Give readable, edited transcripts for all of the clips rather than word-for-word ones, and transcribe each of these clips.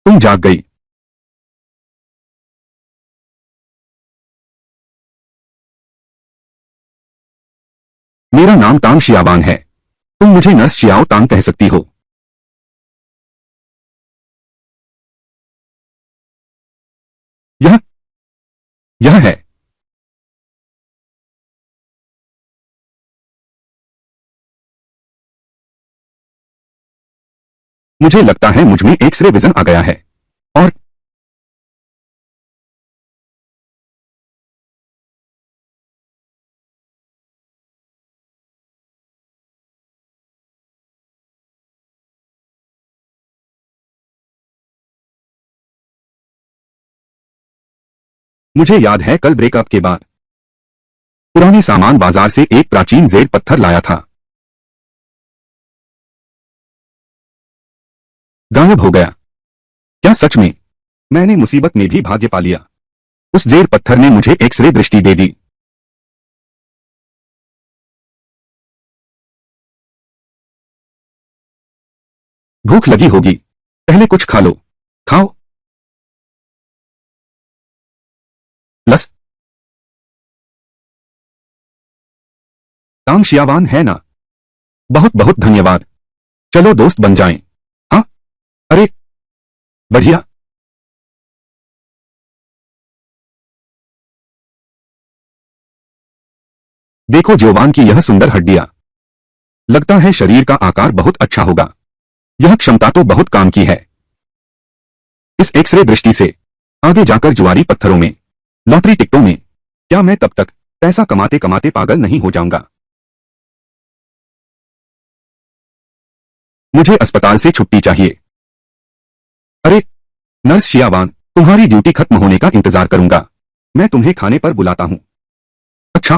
तुम जाग गई। मेरा नाम तांग शियावान है। तुम मुझे नर्स शियाओ तांग कह सकती हो। यह यह है। मुझे लगता है मुझ में एक्स-रे विजन आ गया है। और मुझे याद है कल ब्रेकअप के बाद पुराने सामान बाजार से एक प्राचीन जेड पत्थर लाया था। गायब हो गया। क्या सच में? मैंने मुसीबत में भी भाग्य पा लिया। उस जेड पत्थर ने मुझे एक्स-रे दृष्टि दे दी। भूख लगी होगी। पहले कुछ खा लो। खाओ। लस तांग शियावान है ना? बहुत बहुत धन्यवाद। चलो दोस्त बन जाएं। हाँ। अरे बढ़िया। देखो जोवान की यह सुंदर हड्डियां। लगता है शरीर का आकार बहुत अच्छा होगा। यह क्षमता तो बहुत काम की है। इस एक्स-रे दृष्टि से आगे जाकर जुआरी पत्थरों में, लॉटरी टिकटों में, क्या मैं तब तक पैसा कमाते कमाते पागल नहीं हो जाऊंगा? मुझे अस्पताल से छुट्टी चाहिए। अरे नर्स शियावान, तुम्हारी ड्यूटी खत्म होने का इंतजार करूंगा। मैं तुम्हें खाने पर बुलाता हूं। अच्छा।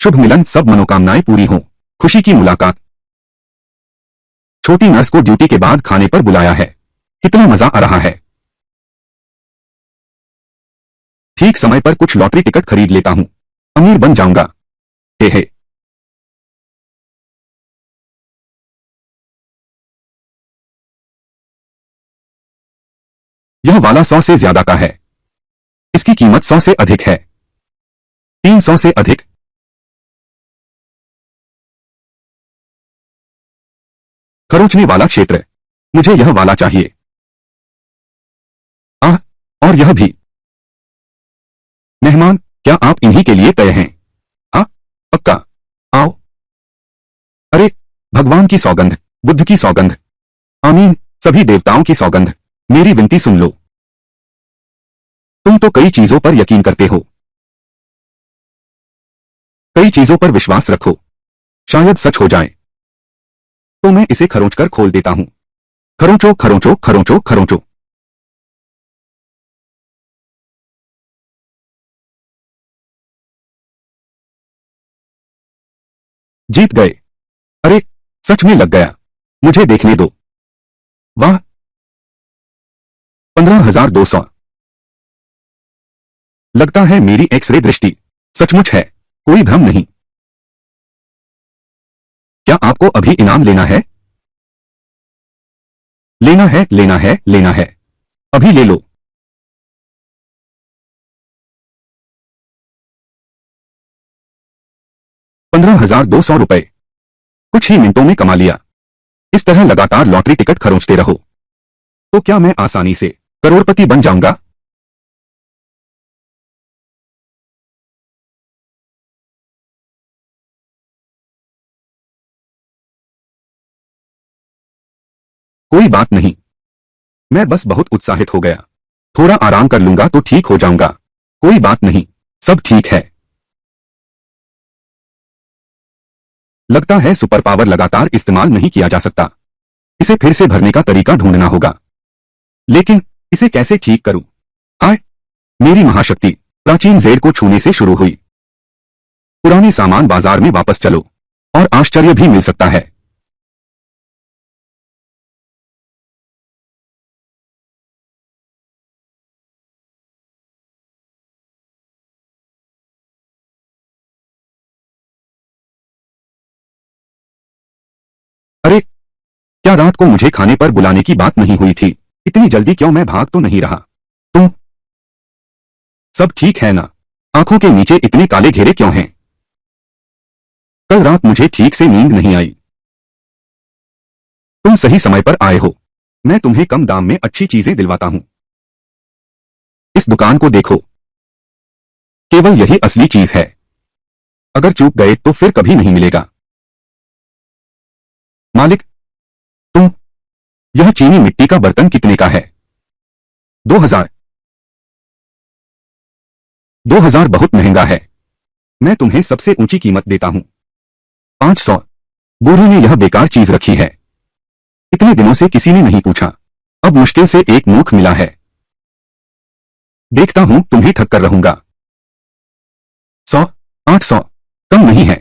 शुभ मिलन, सब मनोकामनाएं पूरी हों। खुशी की मुलाकात। छोटी नर्स को ड्यूटी के बाद खाने पर बुलाया है। कितना मजा आ रहा है। ठीक समय पर कुछ लॉटरी टिकट खरीद लेता हूं। अमीर बन जाऊंगा। हे। यह वाला 100 से ज्यादा का है। इसकी कीमत 100 से अधिक है। 300 से अधिक। खरोंचने वाला क्षेत्र। मुझे यह वाला चाहिए। आह। और यह भी। मेहमान, क्या आप इन्हीं के लिए तय हैं? हाँ। पक्का। आओ। अरे भगवान की सौगंध, बुद्ध की सौगंध, आमीन, सभी देवताओं की सौगंध, मेरी विनती सुन लो। तुम तो कई चीजों पर यकीन करते हो। कई चीजों पर विश्वास रखो। शायद सच हो जाए। तो मैं इसे खरोंच कर खोल देता हूं। खरोंचो खरोंचो खरोंचो खरोंचो। जीत गए। अरे सच में लग गया। मुझे देखने दो। वाह। 15,200। लगता है मेरी एक्स-रे दृष्टि सचमुच है। कोई भ्रम नहीं। क्या आपको अभी इनाम लेना है? लेना है लेना है लेना है। अभी ले लो। 15,200 रुपए। कुछ ही मिनटों में कमा लिया। इस तरह लगातार लॉटरी टिकट खरोंचते रहो तो क्या मैं आसानी से करोड़पति बन जाऊंगा? कोई बात नहीं। मैं बस बहुत उत्साहित हो गया। थोड़ा आराम कर लूंगा तो ठीक हो जाऊंगा। कोई बात नहीं। सब ठीक है। लगता है सुपर पावर लगातार इस्तेमाल नहीं किया जा सकता। इसे फिर से भरने का तरीका ढूंढना होगा। लेकिन इसे कैसे ठीक करूं? आय। मेरी महाशक्ति प्राचीन जेड को छूने से शुरू हुई। पुराने सामान बाजार में वापस चलो और आश्चर्य भी मिल सकता है। अरे क्या क्या रात को मुझे खाने पर बुलाने की बात नहीं हुई थी? इतनी जल्दी क्यों? मैं भाग तो नहीं रहा। तुम सब ठीक है ना? आंखों के नीचे इतने काले घेरे क्यों हैं? कल रात मुझे ठीक से नींद नहीं आई। तुम सही समय पर आए हो। मैं तुम्हें कम दाम में अच्छी चीजें दिलवाता हूं। इस दुकान को देखो, केवल यही असली चीज है। अगर चूक गए तो फिर कभी नहीं मिलेगा। मालिक, तुम, यह चीनी मिट्टी का बर्तन कितने का है? 2000। 2000 बहुत महंगा है। मैं तुम्हें सबसे ऊंची कीमत देता हूं, 500। बूढ़ी ने यह बेकार चीज रखी है। इतने दिनों से किसी ने नहीं पूछा, अब मुश्किल से एक मुख मिला है। देखता हूं तुम्हें ठग कर रहूंगा। 100, 800, कम नहीं है?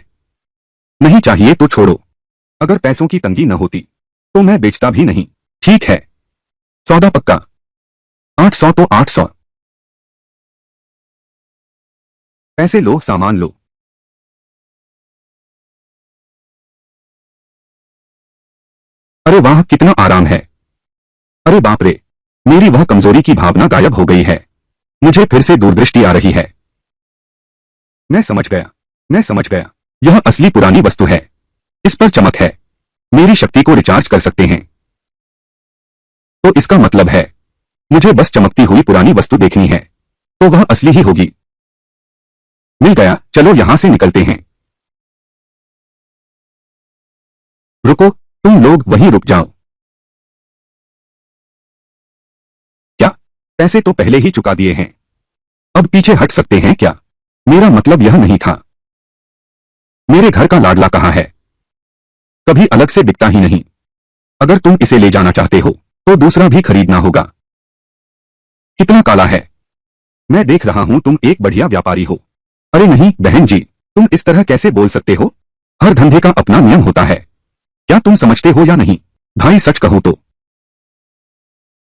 नहीं चाहिए तो छोड़ो। अगर पैसों की तंगी न होती तो मैं बेचता भी नहीं। ठीक है, सौदा पक्का। 800 तो 800। पैसे लो, सामान लो। अरे वाह, कितना आराम है। अरे बाप रे, मेरी वह कमजोरी की भावना गायब हो गई है। मुझे फिर से दूरदृष्टि आ रही है। मैं समझ गया, मैं समझ गया। यह असली पुरानी वस्तु है। इस पर चमक है। मेरी शक्ति को रिचार्ज कर सकते हैं। तो इसका मतलब है मुझे बस चमकती हुई पुरानी वस्तु देखनी है, तो वह असली ही होगी। मिल गया, चलो यहां से निकलते हैं। रुको, तुम लोग वहीं रुक जाओ। क्या? पैसे तो पहले ही चुका दिए हैं, अब पीछे हट सकते हैं क्या? मेरा मतलब यह नहीं था। मेरे घर का लाडला कहाँ है? कभी अलग से बिकता ही नहीं। अगर तुम इसे ले जाना चाहते हो तो दूसरा भी खरीदना होगा। कितना काला है। मैं देख रहा हूं तुम एक बढ़िया व्यापारी हो। अरे नहीं बहन जी, तुम इस तरह कैसे बोल सकते हो? हर धंधे का अपना नियम होता है। क्या तुम समझते हो या नहीं? भाई सच कहूं तो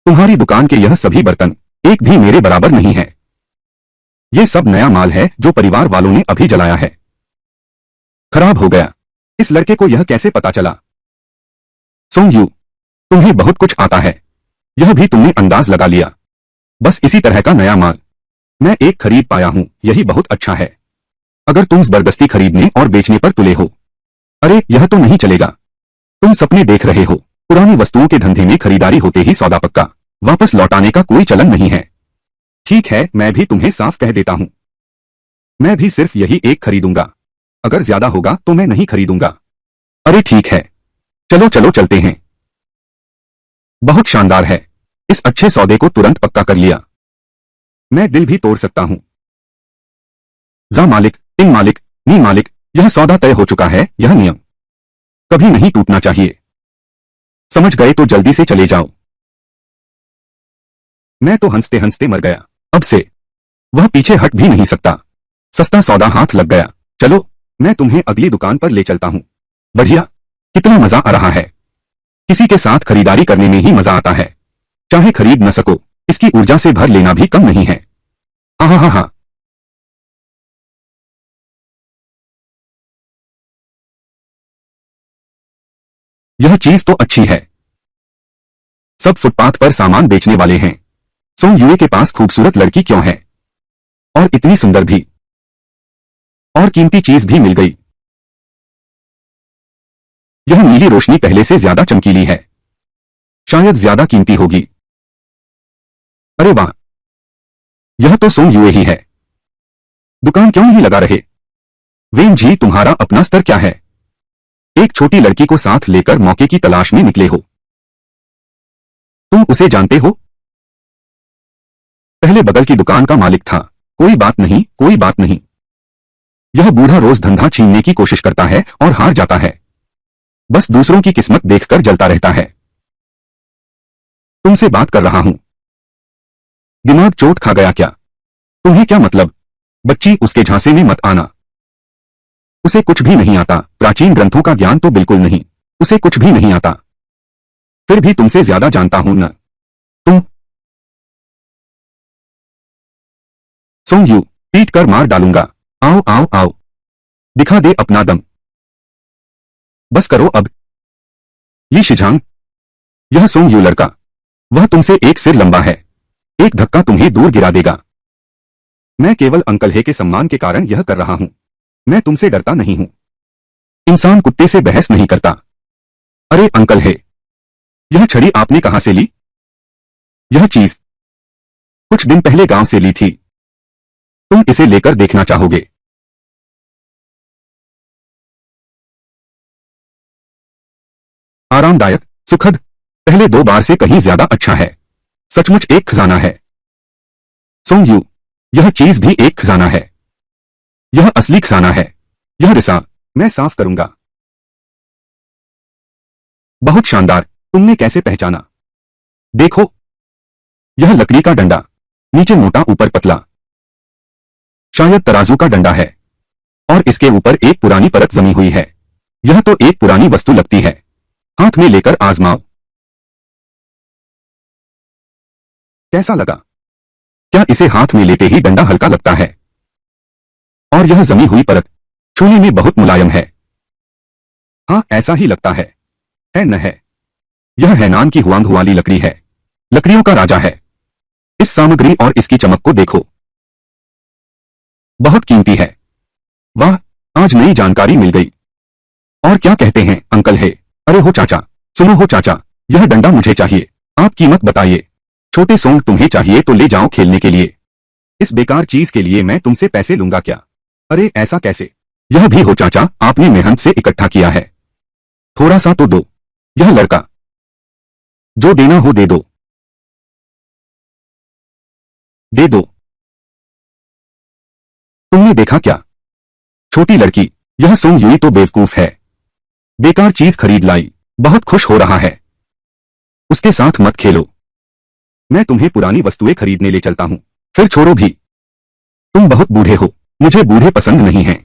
तुम्हारी दुकान के यह सभी बर्तन एक भी मेरे बराबर नहीं है। ये सब नया माल है जो परिवार वालों ने अभी जलाया है। खराब हो गया। इस लड़के को यह कैसे पता चला? सोंग यू, तुम्हें बहुत कुछ आता है। यह भी तुमने अंदाज लगा लिया। बस इसी तरह का नया माल मैं एक खरीद पाया हूं, यही बहुत अच्छा है। अगर तुम जबरदस्ती खरीदने और बेचने पर तुले हो, अरे यह तो नहीं चलेगा। तुम सपने देख रहे हो। पुरानी वस्तुओं के धंधे में खरीदारी होते ही सौदा पक्का, वापस लौटाने का कोई चलन नहीं है। ठीक है, मैं भी तुम्हें साफ कह देता हूं, मैं भी सिर्फ यही एक खरीदूंगा। अगर ज्यादा होगा तो मैं नहीं खरीदूंगा। अरे ठीक है, चलो चलो चलते हैं। बहुत शानदार है। इस अच्छे सौदे को तुरंत पक्का कर लिया। मैं दिल भी तोड़ सकता हूं। जा मालिक, इन मालिक, नी मालिक, यह सौदा तय हो चुका है। यह नियम कभी नहीं टूटना चाहिए। समझ गए तो जल्दी से चले जाओ। मैं तो हंसते हंसते मर गया। अब से वह पीछे हट भी नहीं सकता। सस्ता सौदा हाथ लग गया। चलो, मैं तुम्हें अगली दुकान पर ले चलता हूं। बढ़िया, कितना मजा आ रहा है। किसी के साथ खरीदारी करने में ही मजा आता है। चाहे खरीद न सको, इसकी ऊर्जा से भर लेना भी कम नहीं है। हाँ हाँ हाँ। यह चीज तो अच्छी है। सब फुटपाथ पर सामान बेचने वाले हैं। सोंग यूए के पास खूबसूरत लड़की क्यों है? और इतनी सुंदर भी। और कीमती चीज भी मिल गई। यह नीली रोशनी पहले से ज्यादा चमकीली है, शायद ज्यादा कीमती होगी। अरे वाह, यह तो सोंग यूए ही है। दुकान क्यों नहीं लगा रहे? वेन जी, तुम्हारा अपना स्तर क्या है? एक छोटी लड़की को साथ लेकर मौके की तलाश में निकले हो। तुम उसे जानते हो? पहले बगल की दुकान का मालिक था। कोई बात नहीं, कोई बात नहीं। यह बूढ़ा रोज धंधा छीनने की कोशिश करता है और हार जाता है। बस दूसरों की किस्मत देखकर जलता रहता है। तुमसे बात कर रहा हूं। दिमाग चोट खा गया क्या? तुम्हें क्या मतलब? बच्ची, उसके झांसे में मत आना। उसे कुछ भी नहीं आता। प्राचीन ग्रंथों का ज्ञान तो बिल्कुल नहीं। उसे कुछ भी नहीं आता। फिर भी तुमसे ज्यादा जानता हूं न। तुम सोंग यू, पीट कर मार डालूंगा। आओ आओ आओ, दिखा दे अपना दम। बस करो अब। ये शिजांग, यह सोंग यू लड़का, वह तुमसे एक सिर लंबा है, एक धक्का तुम्हें दूर गिरा देगा। मैं केवल अंकल हे के सम्मान के कारण यह कर रहा हूं, मैं तुमसे डरता नहीं हूं। इंसान कुत्ते से बहस नहीं करता। अरे अंकल हे, यह छड़ी आपने कहां से ली? यह चीज कुछ दिन पहले गांव से ली थी, तुम इसे लेकर देखना चाहोगे? आरामदायक, सुखद, पहले 2 बार से कहीं ज्यादा अच्छा है। सचमुच एक खजाना है। सोंग यू, यह चीज भी एक खजाना है। यह असली खजाना है। यह रिसा मैं साफ करूंगा। बहुत शानदार, तुमने कैसे पहचाना? देखो, यह लकड़ी का डंडा, नीचे मोटा ऊपर पतला, शायद तराजू का डंडा है, और इसके ऊपर एक पुरानी परत जमी हुई है। यह तो एक पुरानी वस्तु लगती है। हाथ में लेकर आजमाओ। कैसा लगा? क्या इसे हाथ में लेते ही डंडा हल्का लगता है? और यह जमी हुई परत छूने में बहुत मुलायम है। हाँ, ऐसा ही लगता है न है? यह हैनान की हुआंग वाली लकड़ी है, लकड़ियों का राजा है। इस सामग्री और इसकी चमक को देखो, बहुत कीमती है। वाह, आज नई जानकारी मिल गई। और क्या कहते हैं अंकल है? अरे हो चाचा, सुनो हो चाचा, यह डंडा मुझे चाहिए। आप कीमत बताइए। छोटे सोंग, तुम्हें चाहिए तो ले जाओ खेलने के लिए। इस बेकार चीज के लिए मैं तुमसे पैसे लूंगा क्या? अरे ऐसा कैसे? यह भी हो चाचा, आपने मेहनत से इकट्ठा किया है, थोड़ा सा तो दो। यह लड़का, जो देना हो दे दो, दे दो। तुमने देखा क्या? छोटी लड़की, यह सोंग यूई तो बेवकूफ है, बेकार चीज खरीद लाई, बहुत खुश हो रहा है। उसके साथ मत खेलो। मैं तुम्हें पुरानी वस्तुएं खरीदने ले चलता हूं। फिर छोड़ो भी, तुम बहुत बूढ़े हो, मुझे बूढ़े पसंद नहीं हैं।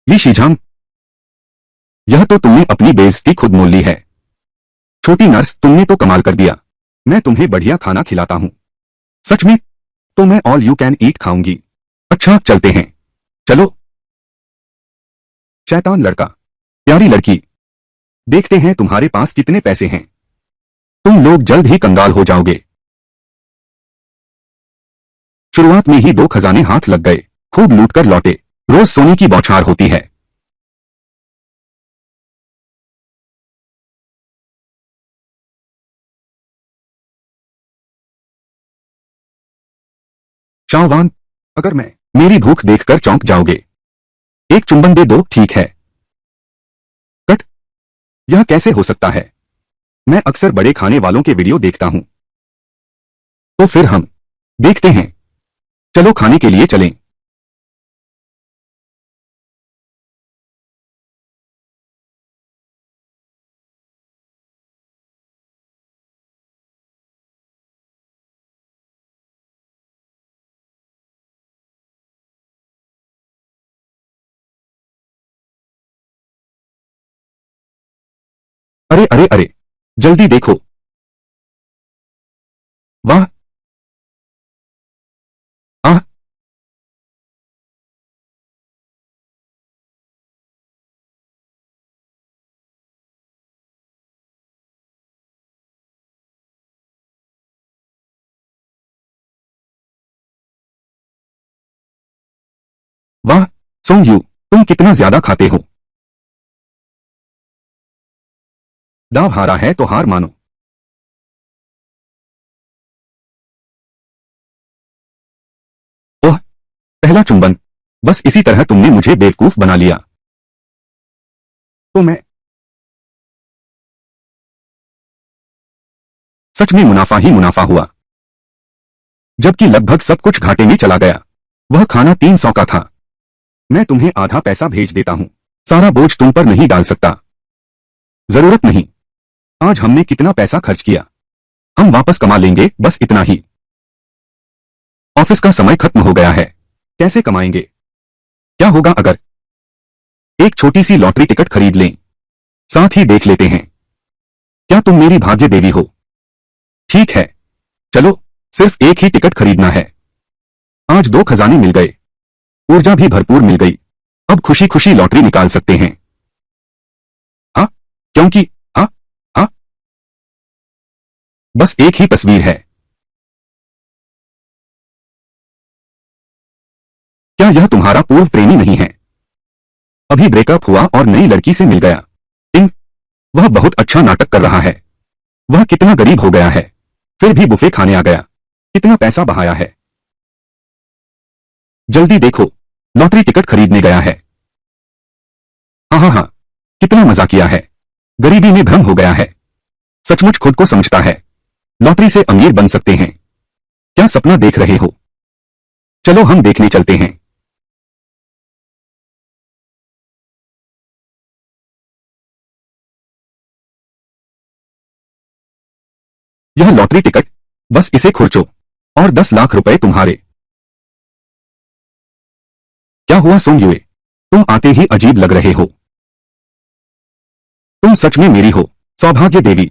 ये शीझांग, यह तो तुमने अपनी बेइज्जती खुद मोल ली है। छोटी नर्स, तुमने तो कमाल कर दिया। मैं तुम्हें बढ़िया खाना खिलाता हूं। सच में? तो मैं ऑल यू कैन ईट खाऊंगी। अच्छा चलते हैं, चलो। शैतान लड़का, प्यारी लड़की, देखते हैं तुम्हारे पास कितने पैसे हैं। तुम लोग जल्द ही कंगाल हो जाओगे। शुरुआत में ही 2 खजाने हाथ लग गए, खूब लूटकर लौटे। रोज सोने की बौछार होती है। शाहवान, अगर मैं मेरी भूख देखकर चौंक जाओगे। एक चुंबन दे दो, ठीक है? कट, यह कैसे हो सकता है? मैं अक्सर बड़े खाने वालों के वीडियो देखता हूं। तो फिर हम देखते हैं। चलो खाने के लिए चलें। अरे अरे अरे, जल्दी देखो। वाह, आह, वाह, सोंग यू, तुम कितना ज्यादा खाते हो। दाव हारा है तो हार मानो। ओह, पहला चुंबन, बस इसी तरह तुमने मुझे बेवकूफ बना लिया। तो मैं सच में मुनाफा ही मुनाफा हुआ, जबकि लगभग सब कुछ घाटे में चला गया। वह खाना 300 का था। मैं तुम्हें आधा पैसा भेज देता हूं, सारा बोझ तुम पर नहीं डाल सकता। जरूरत नहीं। आज हमने कितना पैसा खर्च किया, हम वापस कमा लेंगे, बस इतना ही। ऑफिस का समय खत्म हो गया है, कैसे कमाएंगे? क्या होगा अगर एक छोटी सी लॉटरी टिकट खरीद लें? साथ ही देख लेते हैं। क्या तुम मेरी भाग्य देवी हो? ठीक है, चलो, सिर्फ एक ही टिकट खरीदना है। आज 2 खजाने मिल गए, ऊर्जा भी भरपूर मिल गई। अब खुशी खुशी लॉटरी निकाल सकते हैं। हाँ, क्योंकि हाँ, हाँ, बस एक ही तस्वीर है। क्या यह तुम्हारा पूर्व प्रेमी नहीं है? अभी ब्रेकअप हुआ और नई लड़की से मिल गया। इन वह बहुत अच्छा नाटक कर रहा है। वह कितना गरीब हो गया है, फिर भी बुफे खाने आ गया। कितना पैसा बहाया है। जल्दी देखो, लॉटरी टिकट खरीदने गया है। हाँ हाँ हाँ, कितना मजा किया है। गरीबी में भ्रम हो गया है। सचमुच खुद को समझता है। लॉटरी से अमीर बन सकते हैं। क्या सपना देख रहे हो? चलो हम देखने चलते हैं। यह लॉटरी टिकट, बस इसे खुर्चो और 10 लाख रुपए तुम्हारे। क्या हुआ सोंग युए? तुम आते ही अजीब लग रहे हो। तुम सच में मेरी हो, सौभाग्य देवी?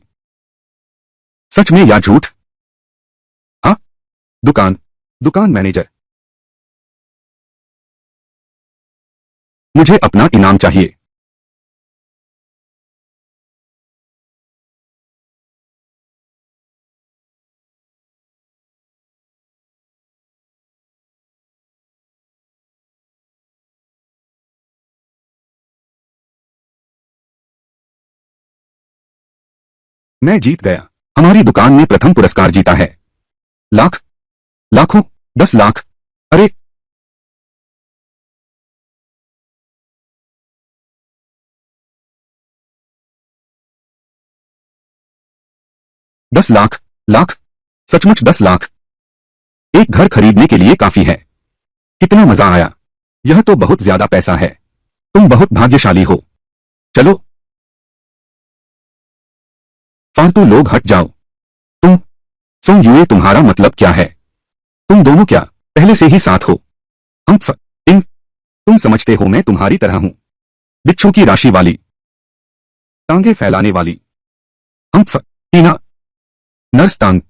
सच में या झूठ? हाँ? दुकान दुकान मैनेजर, मुझे अपना इनाम चाहिए। मैं जीत गया। हमारी दुकान ने प्रथम पुरस्कार जीता है। लाख, लाखों, 10 लाख। अरे 10 लाख, लाख, सचमुच 10 लाख। एक घर खरीदने के लिए काफी है। कितना मजा आया। यह तो बहुत ज्यादा पैसा है। तुम बहुत भाग्यशाली हो। चलो फालतू लोग हट जाओ। तुम सोंग युए, तुम्हारा मतलब क्या है? तुम दोनों क्या पहले से ही साथ हो? हम इन तुम समझते हो मैं तुम्हारी तरह हूं, बिच्छू की राशि वाली, टांगे फैलाने वाली। हम टीना, नर्स टांग।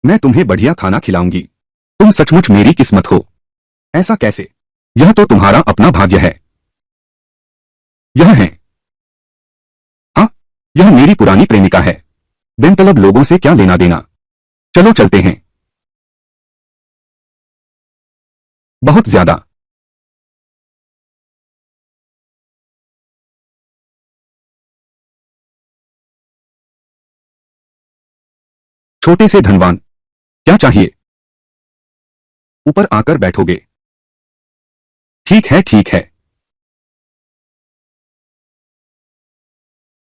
मैं तुम्हें बढ़िया खाना खिलाऊंगी। तुम सचमुच मेरी किस्मत हो। ऐसा कैसे? यह तो तुम्हारा अपना भाग्य है। यह है, हाँ, यह मेरी पुरानी प्रेमिका है। बेमतलब लोगों से क्या लेना देना। चलो चलते हैं। बहुत ज्यादा। छोटे से धनवान, क्या चाहिए? ऊपर आकर बैठोगे? ठीक है ठीक है।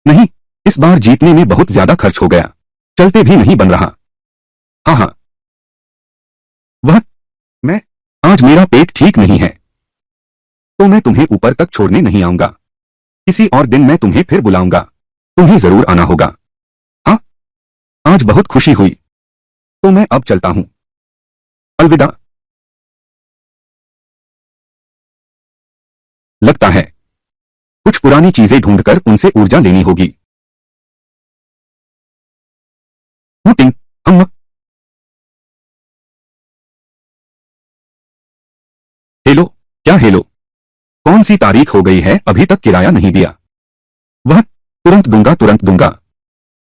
नहीं, इस बार जीतने में बहुत ज्यादा खर्च हो गया। चलते भी नहीं बन रहा। हाँ हाँ। वह मैं आज मेरा पेट ठीक नहीं है, तो मैं तुम्हें ऊपर तक छोड़ने नहीं आऊंगा। किसी और दिन मैं तुम्हें फिर बुलाऊंगा। तुम्हें जरूर आना होगा। हाँ, आज बहुत खुशी हुई, तो मैं अब चलता हूं। अलविदा। लगता है कुछ पुरानी चीजें ढूंढकर उनसे ऊर्जा लेनी होगी। हुटिंग, हम हेलो, क्या हेलो? कौन सी तारीख हो गई है अभी तक किराया नहीं दिया? वह तुरंत दूंगा तुरंत दूंगा।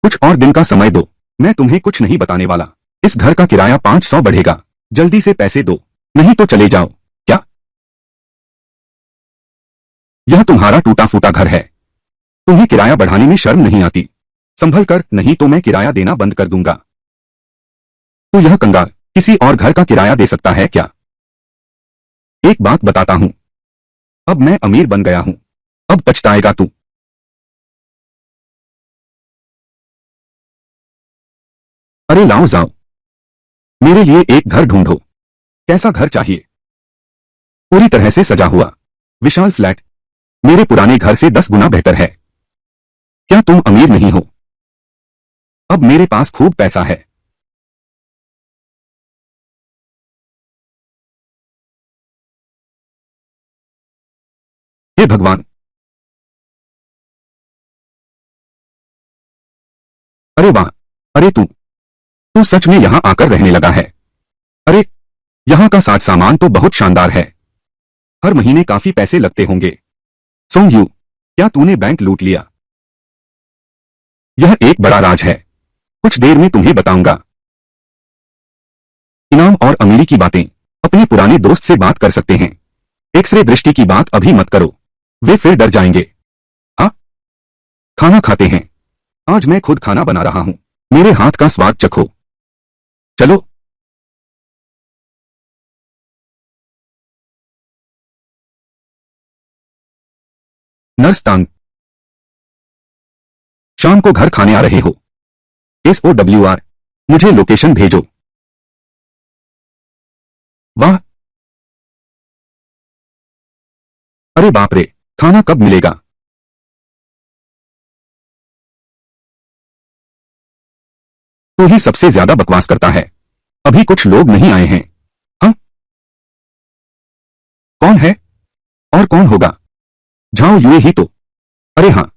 कुछ और दिन का समय दो। मैं तुम्हें कुछ नहीं बताने वाला। इस घर का किराया 500 बढ़ेगा। जल्दी से पैसे दो, नहीं तो चले जाओ। क्या? यह तुम्हारा टूटा फूटा घर है। तुम्हें किराया बढ़ाने में शर्म नहीं आती? संभल कर, नहीं तो मैं किराया देना बंद कर दूंगा। तो यह कंगाल किसी और घर का किराया दे सकता है क्या? एक बात बताता हूं, अब मैं अमीर बन गया हूं। अब पछताएगा तू। अरे लाओ जाओ, मेरे लिए एक घर ढूंढो। कैसा घर चाहिए? पूरी तरह से सजा हुआ, विशाल फ्लैट। मेरे पुराने घर से 10 गुना बेहतर है। क्या तुम अमीर नहीं हो? अब मेरे पास खूब पैसा है। हे भगवान। अरे वाह। अरे तू सच में यहां आकर रहने लगा है? अरे, यहां का साज सामान तो बहुत शानदार है। हर महीने काफी पैसे लगते होंगे। सोंग यू, क्या तूने बैंक लूट लिया? यह एक बड़ा राज है। कुछ देर में तुम्हें बताऊंगा। इनाम और अमीरी की बातें अपने पुराने दोस्त से बात कर सकते हैं। एक्सरे दृष्टि की बात अभी मत करो, वे फिर डर जाएंगे। हाँ, खाना खाते हैं। आज मैं खुद खाना बना रहा हूं, मेरे हाथ का स्वाद चखो। चलो। नर्स तांग, शाम को घर खाने आ रहे हो? SOWR, मुझे लोकेशन भेजो। वाह, अरे बाप रे, खाना कब मिलेगा? तू ही सबसे ज्यादा बकवास करता है। अभी कुछ लोग नहीं आए हैं। हाँ, कौन है? और कौन होगा? झाओ युए ही तो। अरे हाँ,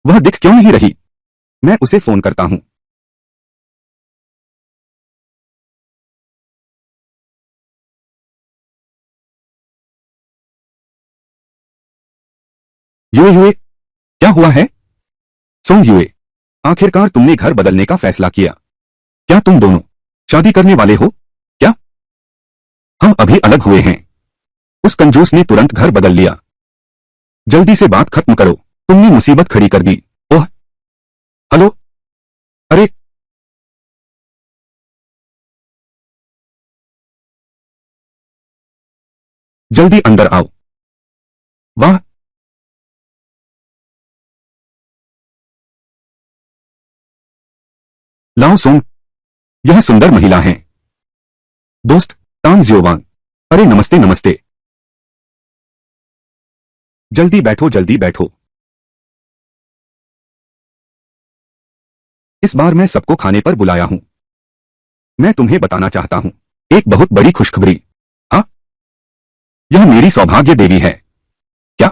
वह दिख क्यों नहीं रही? मैं उसे फोन करता हूं। युए युए, क्या हुआ है? सोंग युए, आखिरकार तुमने घर बदलने का फैसला किया। क्या तुम दोनों शादी करने वाले हो क्या? हम अभी अलग हुए हैं। उस कंजूस ने तुरंत घर बदल लिया। जल्दी से बात खत्म करो, तुमने मुसीबत खड़ी कर दी। ओह, हेलो, अरे, जल्दी अंदर आओ। वाह, लाओ सोंग, यह सुंदर महिला है। दोस्त तांग जियोवांग, अरे नमस्ते नमस्ते। जल्दी बैठो जल्दी बैठो। इस बार मैं सबको खाने पर बुलाया हूं। मैं तुम्हें बताना चाहता हूं एक बहुत बड़ी खुशखबरी। हाँ, यह मेरी सौभाग्य देवी है। क्या?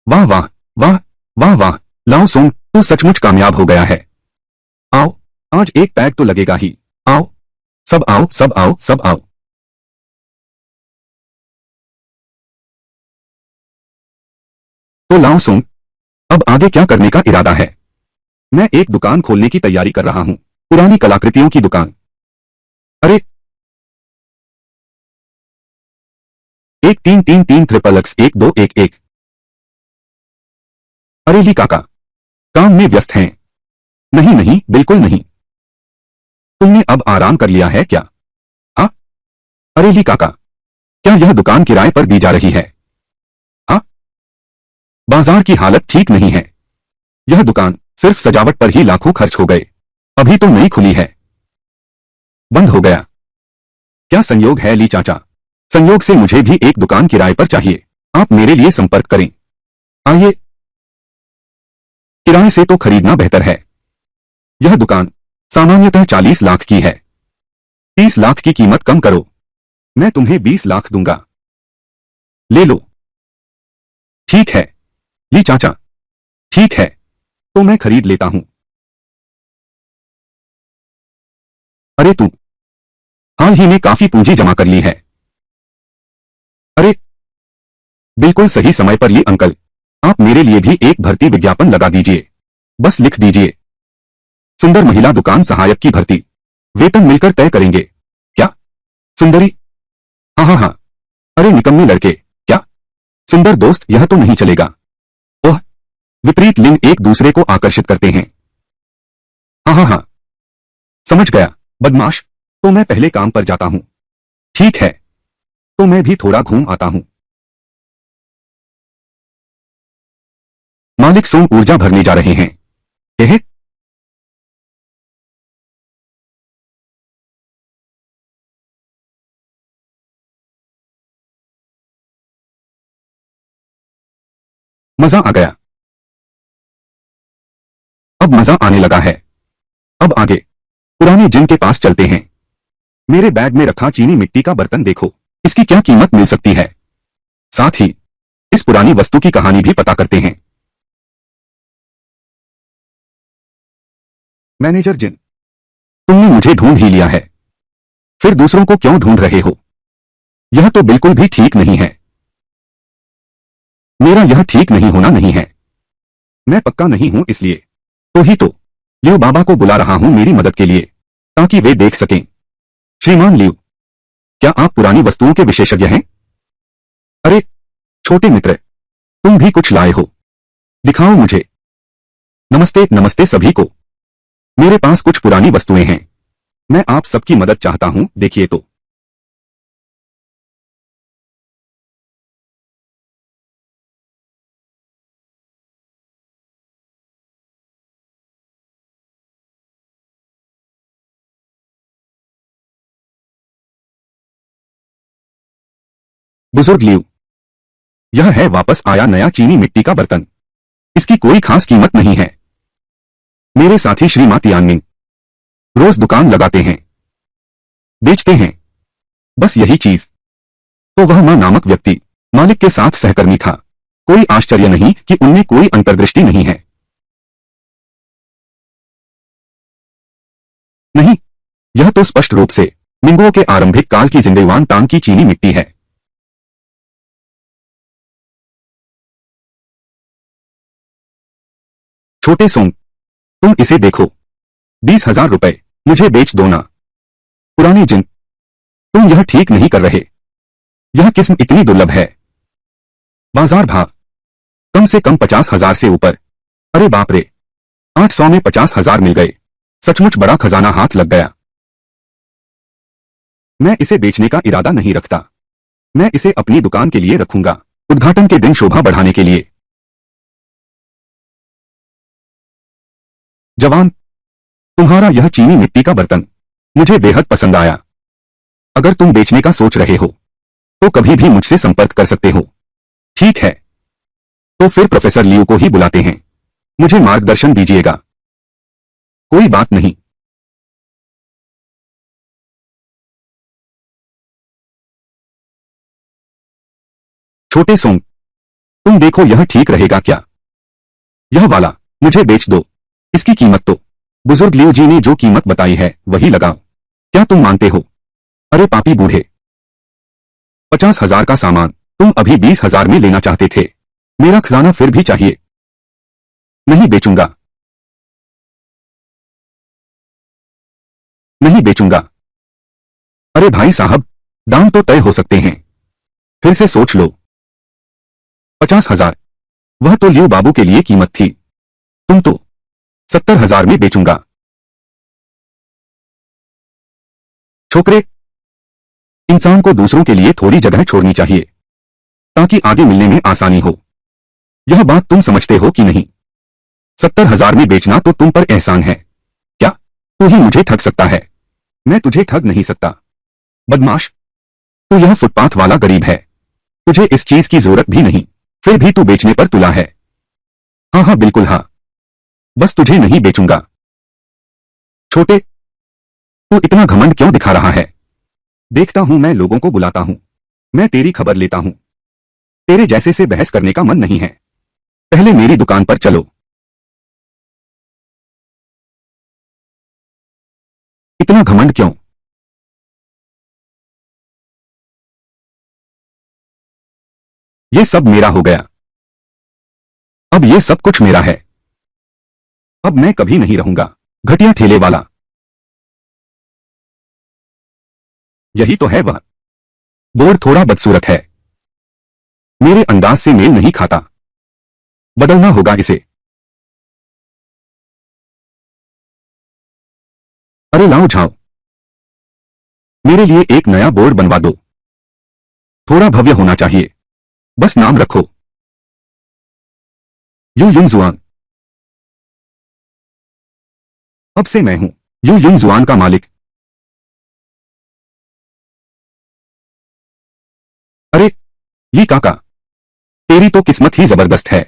वाह वाह, वाह, वाह वाह, लाओ सोंग, तू सचमुच कामयाब हो गया है। आओ, आज एक पैक तो लगेगा ही। आओ, सब आओ सब आओ सब आओ। तो लाओ सोंग, अब आगे क्या करने का इरादा है? मैं एक दुकान खोलने की तैयारी कर रहा हूं, पुरानी कलाकृतियों की दुकान। अरे, 1333 1211। अरे ली काका, काम में व्यस्त हैं? नहीं नहीं, बिल्कुल नहीं। तुमने अब आराम कर लिया है क्या? हाँ, अरे ली काका, क्या यह दुकान किराए पर दी जा रही है? हाँ, बाजार की हालत ठीक नहीं है। यह दुकान सिर्फ सजावट पर ही लाखों खर्च हो गए। अभी तो नई खुली है, बंद हो गया। क्या संयोग है ली चाचा? संयोग से मुझे भी एक दुकान किराए पर चाहिए। आप मेरे लिए संपर्क करें। आइए, किराए से तो खरीदना बेहतर है। यह दुकान सामान्यतः 40 लाख की है। 30 लाख की कीमत कम करो, मैं तुम्हें 20 लाख दूंगा। ले लो। ठीक है ली चाचा, ठीक है, तो मैं खरीद लेता हूं। अरे तू हाल ही में काफी पूंजी जमा कर ली है। अरे, बिल्कुल सही समय पर ली अंकल। आप मेरे लिए भी एक भर्ती विज्ञापन लगा दीजिए। बस लिख दीजिए, सुंदर महिला दुकान सहायक की भर्ती। वेतन मिलकर तय करेंगे। क्या? सुंदरी? हाँ हाँ हाँ। अरे निकम्मे लड़के, क्या? सुंदर दोस्त, यह तो नहीं चलेगा। ओह, विपरीत लिंग एक दूसरे को आकर्षित करते हैं। हाँ हाँ हाँ, समझ गया बदमाश। तो मैं पहले काम पर जाता हूं। ठीक है, तो मैं भी थोड़ा घूम आता हूं। मालिक सोम ऊर्जा भरने जा रहे हैं। एहे, मजा आ गया। अब मजा आने लगा है। अब आगे पुराने जिन के पास चलते हैं। मेरे बैग में रखा चीनी मिट्टी का बर्तन देखो, इसकी क्या कीमत मिल सकती है? साथ ही इस पुरानी वस्तु की कहानी भी पता करते हैं। मैनेजर जिन, तुमने मुझे ढूंढ ही लिया है, फिर दूसरों को क्यों ढूंढ रहे हो? यह तो बिल्कुल भी ठीक नहीं है। मेरा यह ठीक नहीं होना नहीं है। मैं पक्का नहीं हूं इसलिए। तो ही तो लियो बाबा को बुला रहा हूं मेरी मदद के लिए, ताकि वे देख सकें। श्रीमान लियो, क्या आप पुरानी वस्तुओं के विशेषज्ञ हैं? अरे छोटे मित्र, तुम भी कुछ लाए हो, दिखाओ मुझे। नमस्ते नमस्ते सभी को। मेरे पास कुछ पुरानी वस्तुएं हैं, मैं आप सबकी मदद चाहता हूं, देखिए तो। बुजुर्ग लियो, यह है वापस आया नया चीनी मिट्टी का बर्तन। इसकी कोई खास कीमत नहीं है। मेरे साथी श्रीमती यानमिंग रोज दुकान लगाते हैं, बेचते हैं, बस यही चीज। तो वह मां नामक व्यक्ति मालिक के साथ सहकर्मी था। कोई आश्चर्य नहीं कि उनमें कोई अंतर्दृष्टि नहीं है। नहीं, यह तो स्पष्ट रूप से मिंगो के आरंभिक काल की जिंदेवान तांग की चीनी मिट्टी है। छोटे सोंग, तुम इसे देखो, 20,000 रुपए, मुझे बेच दो ना। पुरानी जिन, तुम यह ठीक नहीं कर रहे। यह किस्म इतनी दुर्लभ है। बाजार भाव कम से कम 50,000 से ऊपर। अरे बाप रे, 800 में 50,000 मिल गए। सचमुच बड़ा खजाना हाथ लग गया। मैं इसे बेचने का इरादा नहीं रखता। मैं इसे अपनी दुकान के लिए रखूंगा, उद्घाटन के दिन शोभा बढ़ाने के लिए। जवान, तुम्हारा यह चीनी मिट्टी का बर्तन मुझे बेहद पसंद आया। अगर तुम बेचने का सोच रहे हो तो कभी भी मुझसे संपर्क कर सकते हो। ठीक है, तो फिर प्रोफेसर लियू को ही बुलाते हैं। मुझे मार्गदर्शन दीजिएगा। कोई बात नहीं। छोटे सोंग, तुम देखो यह ठीक रहेगा क्या? यह वाला मुझे बेच दो। इसकी कीमत तो बुजुर्ग लियू जी ने जो कीमत बताई है वही लगाओ। क्या तुम मानते हो? अरे पापी बूढ़े, 50,000 का सामान तुम अभी 20,000 में लेना चाहते थे। मेरा खजाना फिर भी चाहिए। नहीं बेचूंगा, नहीं बेचूंगा। अरे भाई साहब, दाम तो तय हो सकते हैं, फिर से सोच लो। 50,000, वह तो लियू बाबू के लिए कीमत थी। तुम तो 70,000 में बेचूंगा। छोकरे, इंसान को दूसरों के लिए थोड़ी जगह छोड़नी चाहिए, ताकि आगे मिलने में आसानी हो। यह बात तुम समझते हो कि नहीं? 70,000 में बेचना तो तुम पर एहसान है। क्या तू ही मुझे ठग सकता है? मैं तुझे ठग नहीं सकता, बदमाश। तू यह फुटपाथ वाला गरीब है, तुझे इस चीज की जरूरत भी नहीं, फिर भी तू बेचने पर तुला है। हाँ हाँ बिल्कुल हाँ, बस तुझे नहीं बेचूंगा। छोटे, तू इतना घमंड क्यों दिखा रहा है? देखता हूं, मैं लोगों को बुलाता हूं, मैं तेरी खबर लेता हूं। तेरे जैसे से बहस करने का मन नहीं है। पहले मेरी दुकान पर चलो। इतना घमंड क्यों? ये सब मेरा हो गया। अब ये सब कुछ मेरा है। अब मैं कभी नहीं रहूंगा घटिया ठेले वाला। यही तो है वह। बोर्ड थोड़ा बदसूरत है, मेरे अंदाज से मेल नहीं खाता। बदलना होगा इसे। अरे लाओ झाओ, मेरे लिए एक नया बोर्ड बनवा दो। थोड़ा भव्य होना चाहिए, बस नाम रखो यू युंग जुआन। अब से मैं हूं यू युंग जुआन का मालिक। अरे ये काका, तेरी तो किस्मत ही जबरदस्त है।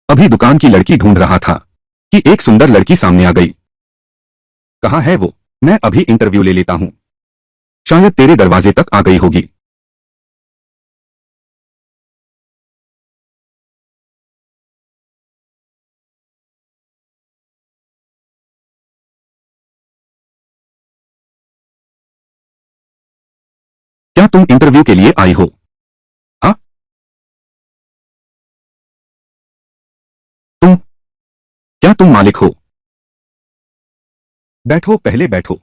अभी दुकान की लड़की ढूंढ रहा था कि एक सुंदर लड़की सामने आ गई। कहाँ है वो? मैं अभी इंटरव्यू ले लेता हूं, शायद तेरे दरवाजे तक आ गई होगी। क्या तुम इंटरव्यू के लिए आई हो? हाँ, तुम, क्या तुम मालिक हो? बैठो, पहले बैठो।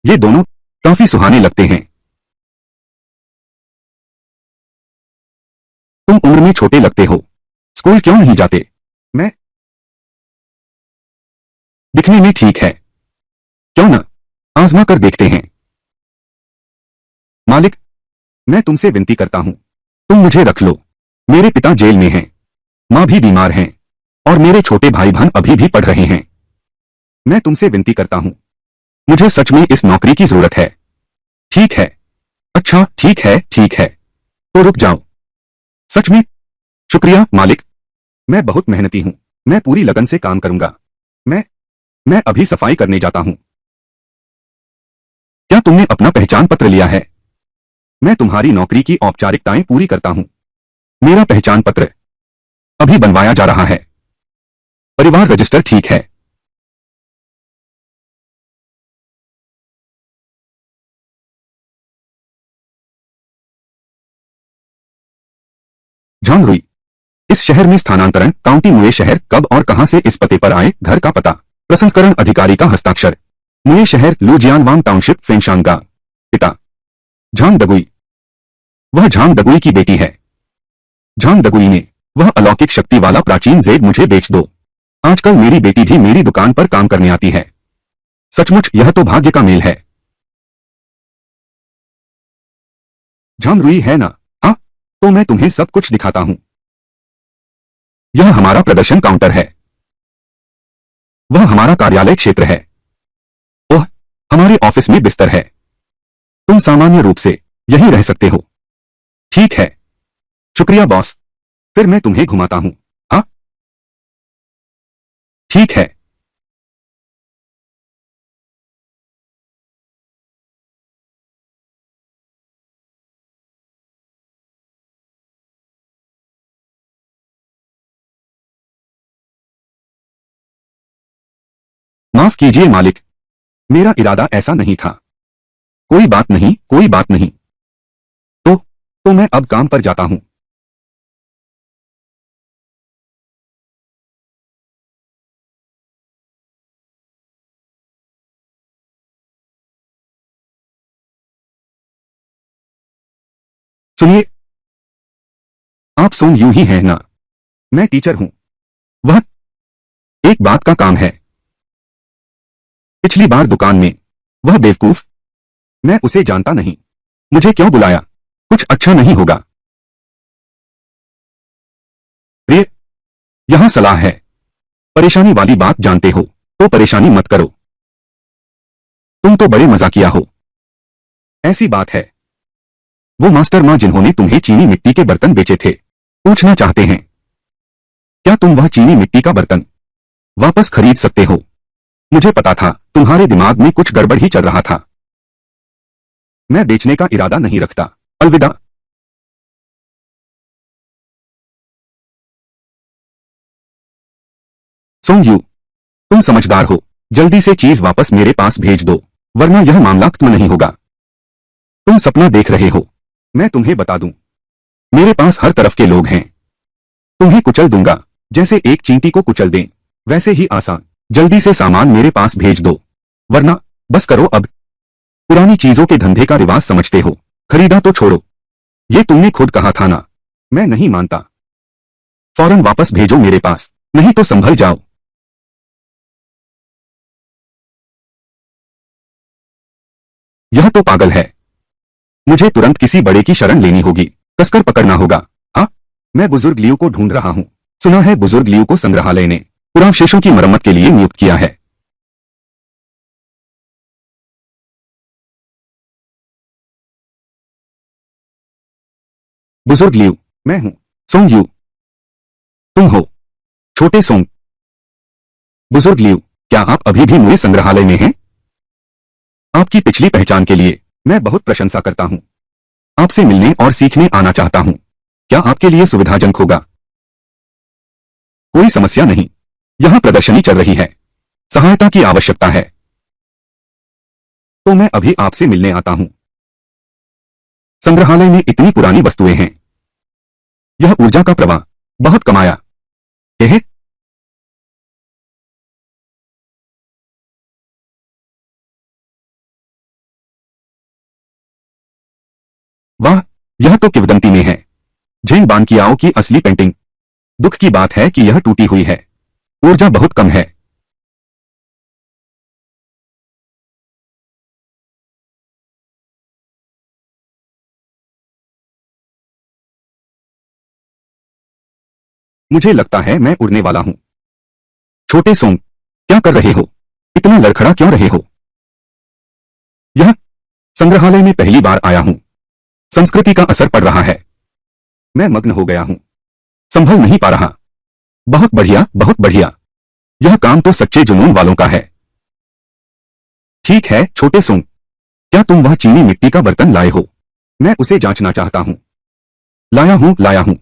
ये दोनों काफी सुहाने लगते हैं। तुम उम्र में छोटे लगते हो। स्कूल क्यों नहीं जाते? मैं दिखने में ठीक है। क्यों न आजमा कर देखते हैं। मालिक, मैं तुमसे विनती करता हूं, तुम मुझे रख लो। मेरे पिता जेल में हैं, माँ भी बीमार हैं, और मेरे छोटे भाई बहन अभी भी पढ़ रहे हैं। मैं तुमसे विनती करता हूं, मुझे सच में इस नौकरी की जरूरत है। ठीक है। अच्छा, ठीक है, ठीक है। तो रुक जाओ। सच में? शुक्रिया मालिक। मैं बहुत मेहनती हूं। मैं पूरी लगन से काम करूंगा। मैं मैं अभी सफाई करने जाता हूं। क्या तुमने अपना पहचान पत्र लिया है? मैं तुम्हारी नौकरी की औपचारिकताएं पूरी करता हूं। मेरा पहचान पत्र अभी बनवाया जा रहा है। परिवार रजिस्टर ठीक है। झांगरुई। इस शहर में स्थानांतरण काउंटी मुए शहर कब और कहां से इस पते पर आए? घर का पता, प्रसंस्करण अधिकारी का हस्ताक्षर। मुए शहर लुजियानवांग टाउनशिप फेंशांगा। पिता झांग दगुई। वह झांग दगुई की बेटी है। झांग दगुई ने वह अलौकिक शक्ति वाला प्राचीन जेड मुझे बेच दो। आजकल मेरी बेटी भी मेरी दुकान पर काम करने आती है। सचमुच यह तो भाग्य का मेल है। झांगरुई है ना? हाँ, तो मैं तुम्हें सब कुछ दिखाता हूं। यह हमारा प्रदर्शन काउंटर है। वह हमारा कार्यालय क्षेत्र है। ओह, हमारे ऑफिस में बिस्तर है। तुम सामान्य रूप से यहीं रह सकते हो। ठीक है। शुक्रिया बॉस। फिर मैं तुम्हें घुमाता हूं। हाँ, ठीक है। माफ कीजिए मालिक, मेरा इरादा ऐसा नहीं था। कोई बात नहीं, कोई बात नहीं। तो मैं अब काम पर जाता हूं। सुनिए, आप सोम यूं ही हैं ना? मैं टीचर हूं। वह एक बात का काम है। पिछली बार दुकान में वह बेवकूफ, मैं उसे जानता नहीं। मुझे क्यों बुलाया? कुछ अच्छा नहीं होगा। प्रिय, यहां सलाह है। परेशानी वाली बात जानते हो तो परेशानी मत करो। तुम तो बड़े मजाकिया हो। ऐसी बात है। वो मास्टर माँ जिन्होंने तुम्हें चीनी मिट्टी के बर्तन बेचे थे, पूछना चाहते हैं क्या तुम वह चीनी मिट्टी का बर्तन वापस खरीद सकते हो? मुझे पता था तुम्हारे दिमाग में कुछ गड़बड़ ही चल रहा था। मैं बेचने का इरादा नहीं रखता। अलविदा। सोंग यू, तुम समझदार हो। जल्दी से चीज वापस मेरे पास भेज दो, वरना यह मामला खत्म नहीं होगा। तुम सपना देख रहे हो। मैं तुम्हें बता दूं, मेरे पास हर तरफ के लोग हैं। तुम्हें कुचल दूंगा, जैसे एक चींटी को कुचल दें, वैसे ही आसान। जल्दी से सामान मेरे पास भेज दो, वरना बस करो अब। पुरानी चीजों के धंधे का रिवाज समझते हो, खरीदा तो छोड़ो। ये तुमने खुद कहा था ना। मैं नहीं मानता। फौरन वापस भेजो मेरे पास, नहीं तो संभल जाओ। यह तो पागल है। मुझे तुरंत किसी बड़े की शरण लेनी होगी, कसकर पकड़ना होगा। हाँ, मैं बुजुर्ग लियो को ढूंढ रहा हूँ। सुना है बुजुर्ग लियो को संग्रहालय ने पुरावशेषों की मरम्मत के लिए नियुक्त किया है। बुजुर्ग लियो, मैं हूँ। सोंग यू, तुम हो? छोटे सोंग। बुजुर्ग लियो, क्या आप अभी भी मेरे संग्रहालय में हैं? आपकी पिछली पहचान के लिए मैं बहुत प्रशंसा करता हूँ। आपसे मिलने और सीखने आना चाहता हूँ। क्या आपके लिए सुविधाजनक होगा? कोई समस्या नहीं। यहाँ प्रदर्शनी चल रही है, सहायता की आवश्यकता है तो मैं अभी आपसे मिलने आता हूँ। संग्रहालय में इतनी पुरानी वस्तुएं हैं। यह ऊर्जा का प्रवाह बहुत कमाया। यह वाह, यह तो किंवदंती में है। झेन बानकियाओ की असली पेंटिंग। दुख की बात है कि यह टूटी हुई है। ऊर्जा बहुत कम है। मुझे लगता है मैं उड़ने वाला हूं। छोटे सोंग, क्या कर रहे हो? इतना लड़खड़ा क्यों रहे हो? यह संग्रहालय में पहली बार आया हूं। संस्कृति का असर पड़ रहा है। मैं मग्न हो गया हूं। संभल नहीं पा रहा। बहुत बढ़िया, बहुत बढ़िया। यह काम तो सच्चे जुनून वालों का है। ठीक है छोटे सोंग, क्या तुम वह चीनी मिट्टी का बर्तन लाए हो? मैं उसे जांचना चाहता हूं। लाया हूं, लाया हूं।